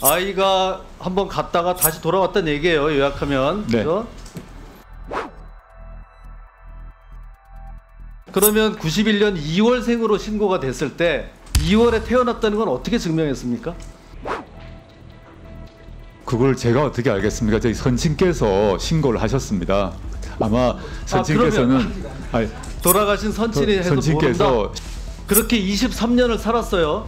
아이가 한번 갔다가 다시 돌아왔다는 얘기예요. 요약하면. 네. 그죠? 그러면 91년 2월생으로 신고가 됐을 때 2월에 태어났다는 건 어떻게 증명했습니까? 그걸 제가 어떻게 알겠습니까? 저희 선친께서 신고를 하셨습니다. 아마 선친께서는 돌아가신 선친이 해서 모른다. 그렇게 23년을 살았어요.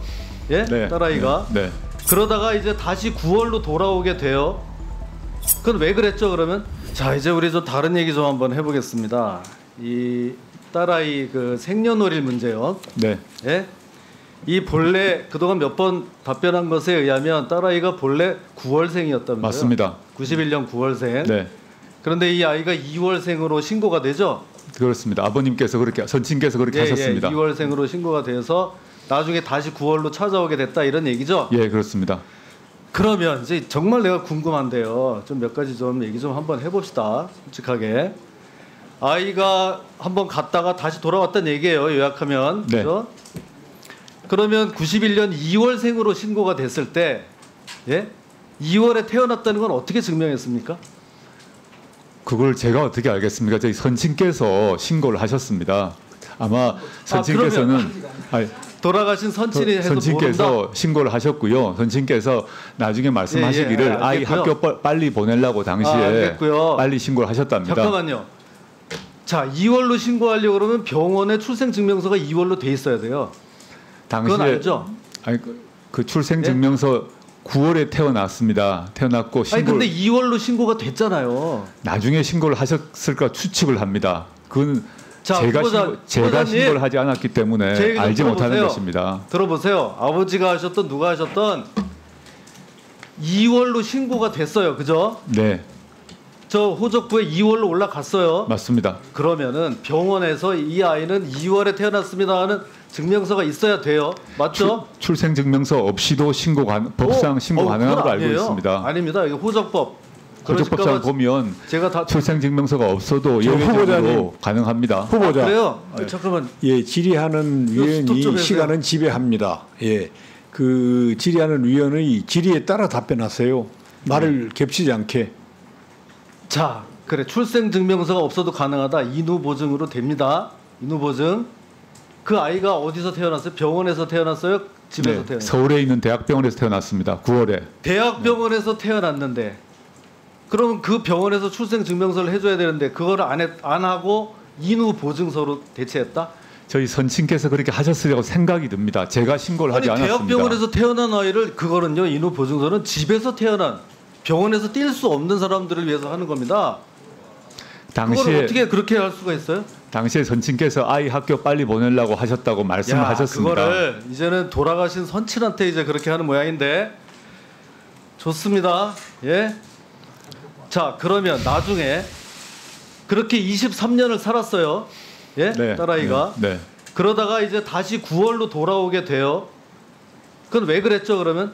예? 네, 딸아이가. 네. 그러다가 이제 다시 9월로 돌아오게 돼요. 그건 왜 그랬죠, 그러면? 자, 이제 우리 좀 다른 얘기 좀 한번 해보겠습니다. 이 딸아이 그 생년월일 문제요. 네. 예? 이 본래 그동안 몇 번 답변한 것에 의하면 딸아이가 본래 9월생이었다면서요? 맞습니다. 91년 9월생. 네. 그런데 이 아이가 2월생으로 신고가 되죠? 그렇습니다. 아버님께서 그렇게 선친께서 그렇게 하셨습니다. 2월생으로 신고가 돼서 나중에 다시 9월로 찾아오게 됐다 이런 얘기죠? 예, 그렇습니다. 그러면 이제 정말 내가 궁금한데요. 좀 몇 가지 좀 얘기 좀 한번 해봅시다. 솔직하게. 아이가 한번 갔다가 다시 돌아왔다는 얘기예요. 요약하면. 네. 그렇죠? 그러면 91년 2월생으로 신고가 됐을 때, 예? 2월에 태어났다는 건 어떻게 증명했습니까? 그걸 제가 어떻게 알겠습니까? 저희 선친께서 신고를 하셨습니다. 아마 선친께서는 돌아가신 선친이 해서 선친께서 모른다? 신고를 하셨고요. 선친께서 나중에 말씀하시기를 아이 학교 빨리 보내려고 당시에 빨리 신고를 하셨답니다. 잠깐만요. 자, 2월로 신고하려고 그러면 병원에 출생증명서가 2월로 돼 있어야 돼요. 당시에 그건 알죠? 아니 그 출생증명서 9월에 태어났습니다. 태어났고 아니 근데 2월로 신고가 됐잖아요. 나중에 신고를 하셨을까 추측을 합니다. 그건 자, 제가 신고를 하지 않았기 때문에 알지 못하는 것입니다. 들어보세요. 아버지가 하셨던 누가 하셨던 2월로 신고가 됐어요. 그죠? 네. 저 호적부에 2월로 올라갔어요. 맞습니다. 그러면은 병원에서 이 아이는 2월에 태어났습니다 하는 증명서가 있어야 돼요. 맞죠? 출생증명서 없이도 법상 신고 가능한 걸로 알고 있습니다. 아닙니다. 이거 호적법. 호적법상 보면 제가 다 출생증명서가 없어도 예외적으로 가능합니다. 후보자. 그래요? 잠깐만. 예, 질의하는 위원이 시간은 지배합니다. 예, 그 질의하는 위원의 질의에 따라 답변하세요. 말을 겹치지 않게. 자, 그래 출생증명서가 없어도 가능하다. 인후보증으로 됩니다. 인후보증. 그 아이가 어디서 태어났어요? 병원에서 태어났어요? 집에서 태어났어요? 서울에 있는 대학병원에서 태어났습니다. 9월에. 대학병원에서 태어났는데 그럼 그 병원에서 출생증명서를 해줘야 되는데 그걸 안 하고 인후보증서로 대체했다? 저희 선친께서 그렇게 하셨으리라고 생각이 듭니다. 제가 신고를 하지 않았습니다. 대학병원에서 태어난 아이를 그거는요. 인후보증서는 집에서 태어난 병원에서 뛸 수 없는 사람들을 위해서 하는 겁니다. 그걸 어떻게 그렇게 할 수가 있어요? 당시에 선친께서 아이 학교 빨리 보내려고 하셨다고 말씀을 하셨습니다. 그거를 이제는 돌아가신 선친한테 이제 그렇게 하는 모양인데 좋습니다. 예. 자, 그러면 나중에 그렇게 23년을 살았어요. 예? 네, 딸아이가. 네. 그러다가 이제 다시 9월로 돌아오게 돼요. 그건 왜 그랬죠, 그러면?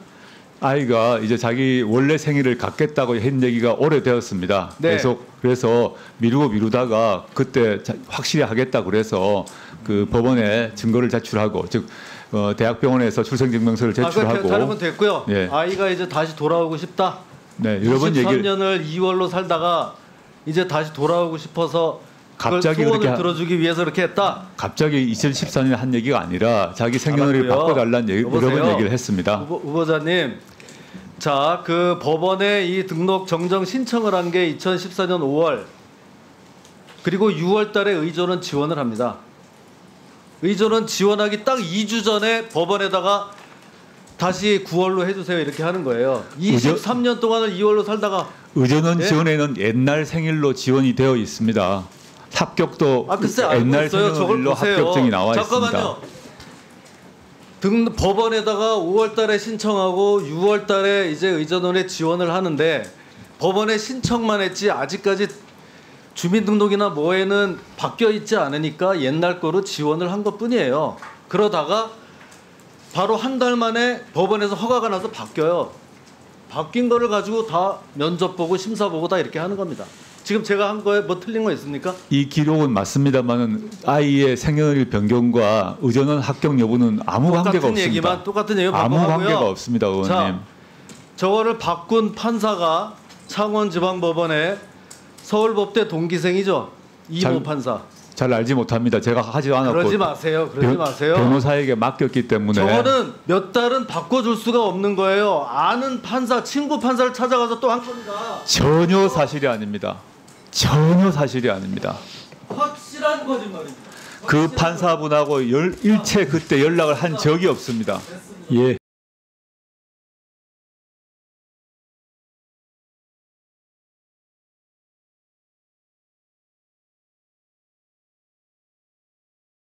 아이가 이제 자기 원래 생일을 갖겠다고 한 얘기가 오래되었습니다. 네. 그래서 미루다가 그때 확실히 하겠다 그래서 그 법원에 증거를 제출하고 즉 대학병원에서 출생증명서를 제출하고 다른 건 됐고요. 예. 아이가 이제 다시 돌아오고 싶다. 네, 여러 번 23년을 2월로 살다가 이제 다시 돌아오고 싶어서 갑자기 소원을 그렇게 들어주기 위해서 그렇게 했다. 갑자기 2014년에 한 얘기가 아니라 자기 생년월일 바꿔달라는 여러 번 얘기를 했습니다. 후보자님, 자, 그 법원에 이 등록 정정 신청을 한 게 2014년 5월 그리고 6월달에 의존원 지원을 합니다. 의존원 지원하기 딱 2주 전에 법원에다가 다시 9월로 해주세요 이렇게 하는 거예요. 23년 동안을 2월로 살다가 의존원 지원에는 옛날 생일로 지원이 되어 있습니다. 합격도 글쎄, 옛날 생일로 합격증이 나와 잠깐만요. 법원에다가 5월달에 신청하고 6월달에 이제 의전원에 지원을 하는데 법원에 신청만 했지 아직까지 주민등록이나 뭐에는 바뀌어 있지 않으니까 옛날 거로 지원을 한 것뿐이에요. 그러다가 바로 한 달 만에 법원에서 허가가 나서 바뀌어요. 바뀐 거를 가지고 다 면접 보고 심사 보고 다 이렇게 하는 겁니다. 지금 제가 한 거에 뭐 틀린 거 있습니까? 이 기록은 맞습니다만은 아이의 생년월일 변경과 의전원 합격 여부는 아무 관계가 없습니다. 똑같은 얘기만 아무 관계가 없습니다, 의원님. 저거를 바꾼 판사가 창원지방법원의 서울법대 동기생이죠. 이모 판사. 잘 알지 못합니다. 제가 하지도 않았고. 그러지 마세요. 그러지 마세요. 변호사에게 맡겼기 때문에. 저거는 몇 달은 바꿔줄 수가 없는 거예요. 아는 판사, 친구 판사를 찾아가서 또 한 겁니다. 전혀 사실이 아닙니다. 전혀 사실이 아닙니다. 확실한 거짓말입니다. 그 판사분하고 일체 그때 연락을 한 적이 없습니다. 예.